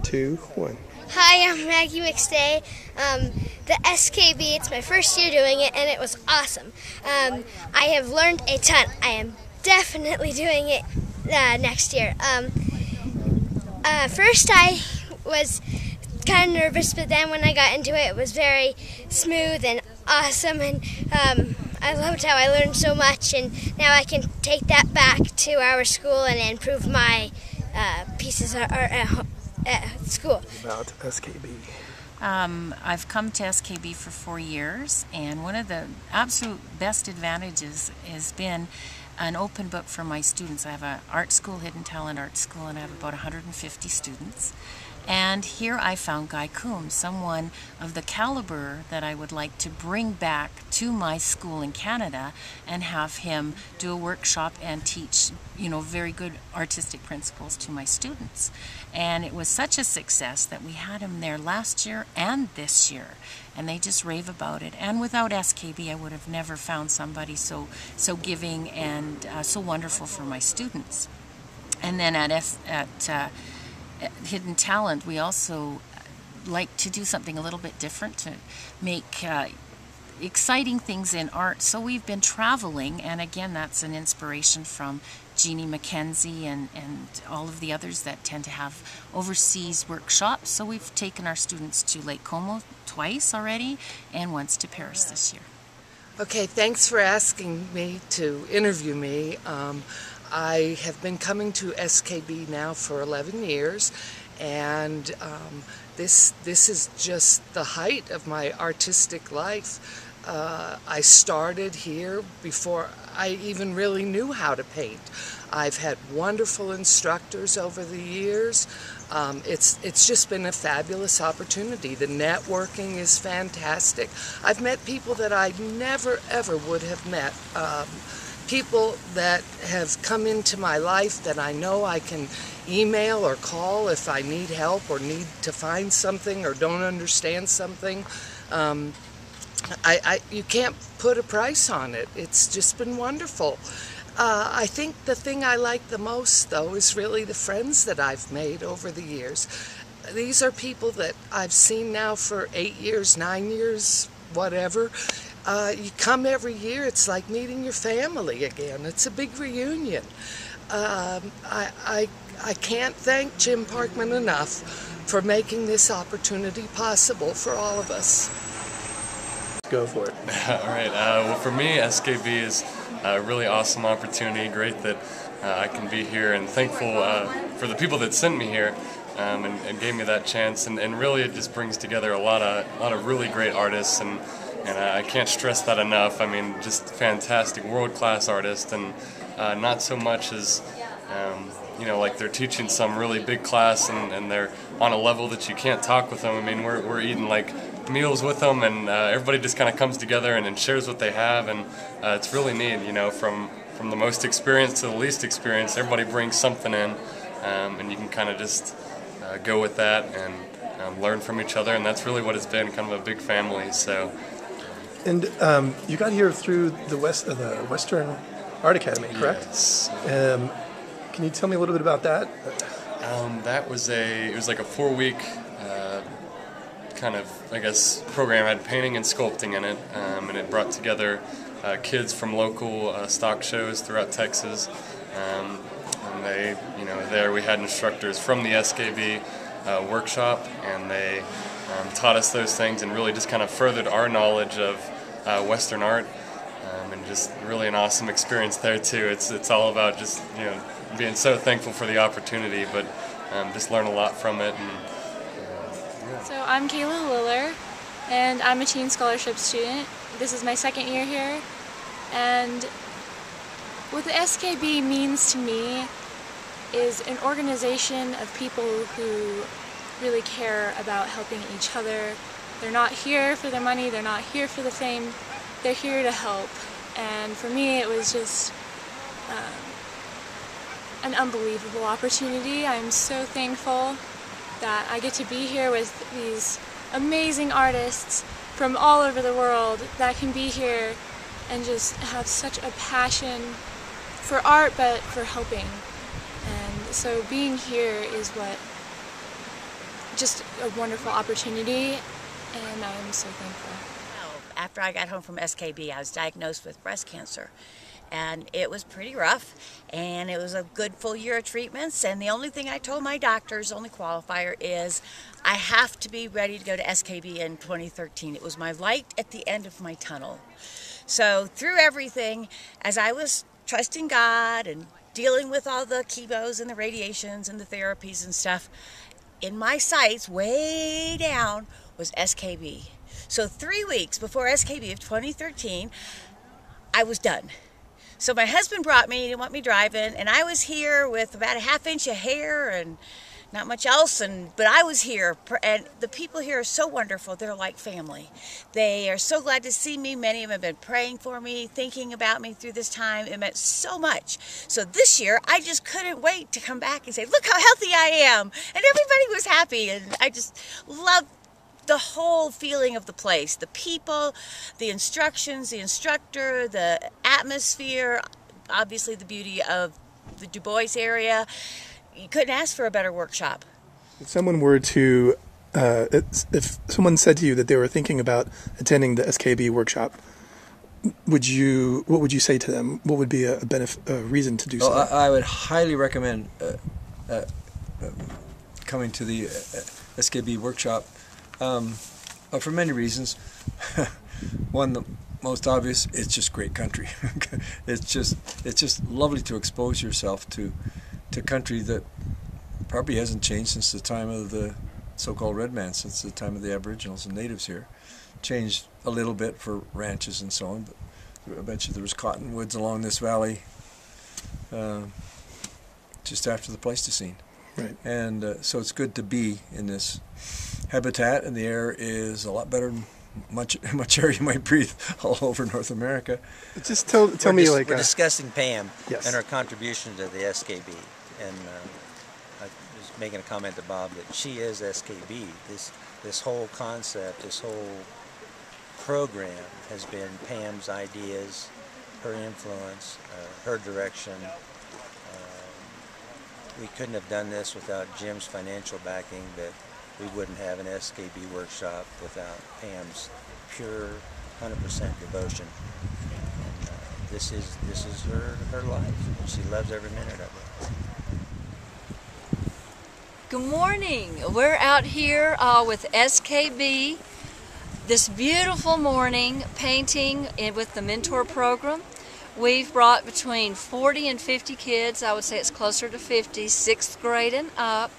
2, 1. Hi, I'm Maggie McStay. The SKB, it's my first year doing it, and it was awesome. I have learned a ton. I am definitely doing it next year. First I was kind of nervous, but then when I got into it, it was very smooth and awesome, and I loved how I learned so much, and now I can take that back to our school and improve my pieces of art at school. About SKB. I've come to SKB for 4 years, and one of the absolute best advantages has been an open book for my students. I have an art school, hidden talent art school, and I have about 150 students. And here I found Guy Coombs, someone of the caliber that I would like to bring back to my school in Canada and have him do a workshop and teach, very good artistic principles to my students. And it was such a success that we had him there last year and this year, and they just rave about it. And without SKB, I would have never found somebody so giving and so wonderful for my students. And then at Hidden Talent, we also like to do something a little bit different to make exciting things in art. So we've been traveling, and again, that's an inspiration from Jeannie McKenzie and all of the others that tend to have overseas workshops. So we've taken our students to Lake Como twice already, and once to Paris this year. Okay, thanks for asking me to interview me. I have been coming to SKB now for 11 years, and this is just the height of my artistic life. I started here before I even really knew how to paint. I've had wonderful instructors over the years. It's just been a fabulous opportunity. The networking is fantastic. I've met people that I never ever would have met. People that have come into my life that I know I can email or call if I need help or need to find something or don't understand something. You can't put a price on it. It's just been wonderful. I think the thing I like the most, though, is really the friends that I've made over the years. These are people that I've seen now for 8 years, 9 years, whatever. You come every year, it's like meeting your family again. It's a big reunion. I can't thank Jim Parkman enough for making this opportunity possible for all of us. Go for it. All right. Well, for me, SKB is a really awesome opportunity. Great that I can be here, and thankful for the people that sent me here and gave me that chance. And really, it just brings together a lot of really great artists, and I can't stress that enough. I mean, just fantastic, world-class artists, and not so much as like they're teaching some really big class and they're on a level that you can't talk with them. I mean, we're eating like meals with them, and everybody just kind of comes together and shares what they have, and it's really neat. From the most experienced to the least experienced, everybody brings something in, and you can kind of just go with that and learn from each other, and that's really what it's been, kind of a big family. So. And you got here through the Western Art Academy, correct? Yes. Can you tell me a little bit about that? It was like a 4-week kind of, I guess, program. It had painting and sculpting in it, and it brought together kids from local stock shows throughout Texas. And they, there we had instructors from the SKB workshop, and they taught us those things and really just kind of furthered our knowledge of Western art, and just really an awesome experience there too. It's all about just being so thankful for the opportunity, but just learn a lot from it. And yeah. So I'm Kayla Liller, and I'm a teen scholarship student. This is my 2nd year here, and what the SKB means to me is an organization of people who really care about helping each other. They're not here for the money, they're not here for the fame, they're here to help. And for me, it was just an unbelievable opportunity. I'm so thankful that I get to be here with these amazing artists from all over the world that can be here and just have such a passion for art, but for helping. And so being here is what just a wonderful opportunity, and I'm so thankful. After I got home from SKB, I was diagnosed with breast cancer, and it was pretty rough, and it was a good full year of treatments, and the only thing I told my doctors, only qualifier, is I have to be ready to go to SKB in 2013. It was my light at the end of my tunnel. So through everything, as I was trusting God and dealing with all the chemos and the radiations and the therapies and stuff, in my sights way down was SKB. So 3 weeks before SKB of 2013, I was done. So my husband brought me, he didn't want me driving, and I was here with about a ½ inch of hair and not much else, but I was here, and the people here are so wonderful. They're like family. They are so glad to see me. Many of them have been praying for me, thinking about me through this time. It meant so much. So this year, I just couldn't wait to come back and say, look how healthy I am. And everybody was happy, and I just loved the whole feeling of the place, the people, the instructions, the instructor, the atmosphere, obviously the beauty of the Du Bois area. You couldn't ask for a better workshop. If someone were to, if someone said to you that they were thinking about attending the SKB workshop, what would you say to them? What would be a reason to do so? Well, I would highly recommend coming to the SKB workshop. For many reasons. One, the most obvious, it's just great country. It's just lovely to expose yourself to country that probably hasn't changed since the time of the so-called red man, since the time of the Aboriginals and natives here. Changed a little bit for ranches and so on, but I bet you there was cottonwoods along this valley just after the Pleistocene. Right. And so it's good to be in this habitat, and the air is a lot better than much air you might breathe all over North America. Just tell me, like... We're discussing Pam yes. and her contribution to the SKB. And I was making a comment to Bob that she is SKB. This whole concept, this whole program has been Pam's ideas, her influence, her direction. We couldn't have done this without Jim's financial backing, but we wouldn't have an SKB workshop without Pam's pure 100% devotion. And this is her life, and she loves every minute of it. Good morning. We're out here with SKB this beautiful morning painting with the mentor program. We've brought between 40 and 50 kids. I would say it's closer to 50, 6th grade and up.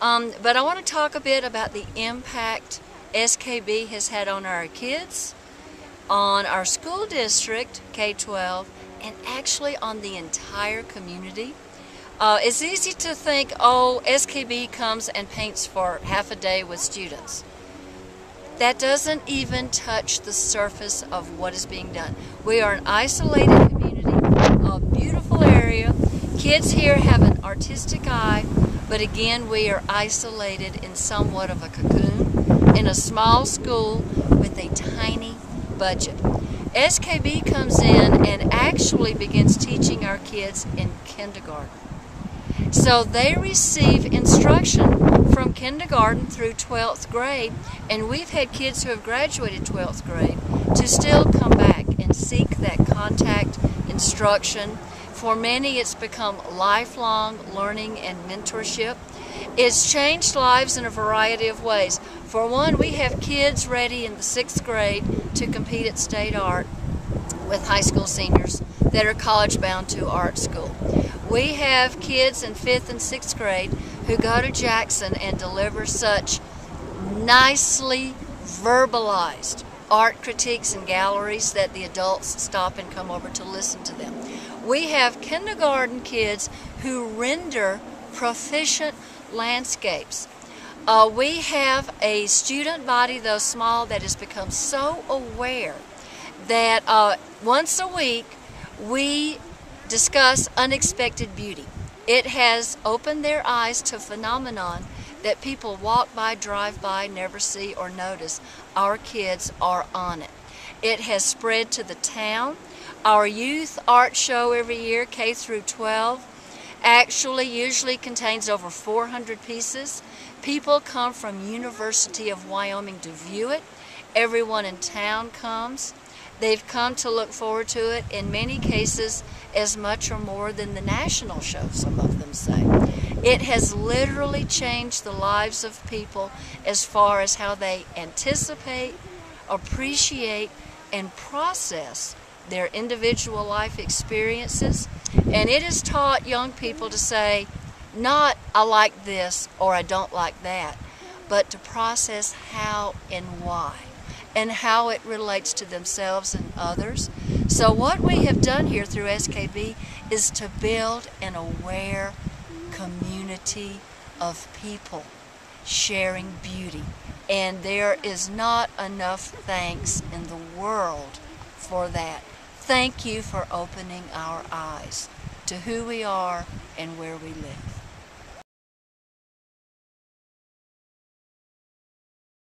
But I want to talk a bit about the impact SKB has had on our kids, on our school district, K-12, and actually on the entire community. It's easy to think, oh, SKB comes and paints for half a day with students. That doesn't even touch the surface of what is being done. We are an isolated community, a beautiful area. Kids here have an artistic eye, but again, we are isolated in somewhat of a cocoon in a small school with a tiny budget. SKB comes in and actually begins teaching our kids in kindergarten. So they receive instruction from kindergarten through 12th grade, and we've had kids who have graduated 12th grade to still come back and seek that contact instruction. For many, it's become lifelong learning and mentorship. It's changed lives in a variety of ways. For one, we have kids ready in the 6th grade to compete at state art with high school seniors that are college bound to art school. We have kids in 5th and 6th grade who go to Jackson and deliver such nicely verbalized art critiques and galleries that the adults stop and come over to listen to them. We have kindergarten kids who render proficient landscapes. We have a student body, though small, that has become so aware that once a week we discuss unexpected beauty. It has opened their eyes to a phenomenon that people walk by, drive by, never see or notice. Our kids are on it. It has spread to the town. Our youth art show every year, K through 12, actually usually contains over 400 pieces. People come from University of Wyoming to view it. Everyone in town comes. They've come to look forward to it, in many cases as much or more than the national show, some of them say. It has literally changed the lives of people as far as how they anticipate, appreciate, and process their individual life experiences. And it has taught young people to say, not I like this or I don't like that, but to process how and why, and how it relates to themselves and others. So what we have done here through SKB is to build an aware community of people sharing beauty. And there is not enough thanks in the world for that. Thank you for opening our eyes to who we are and where we live.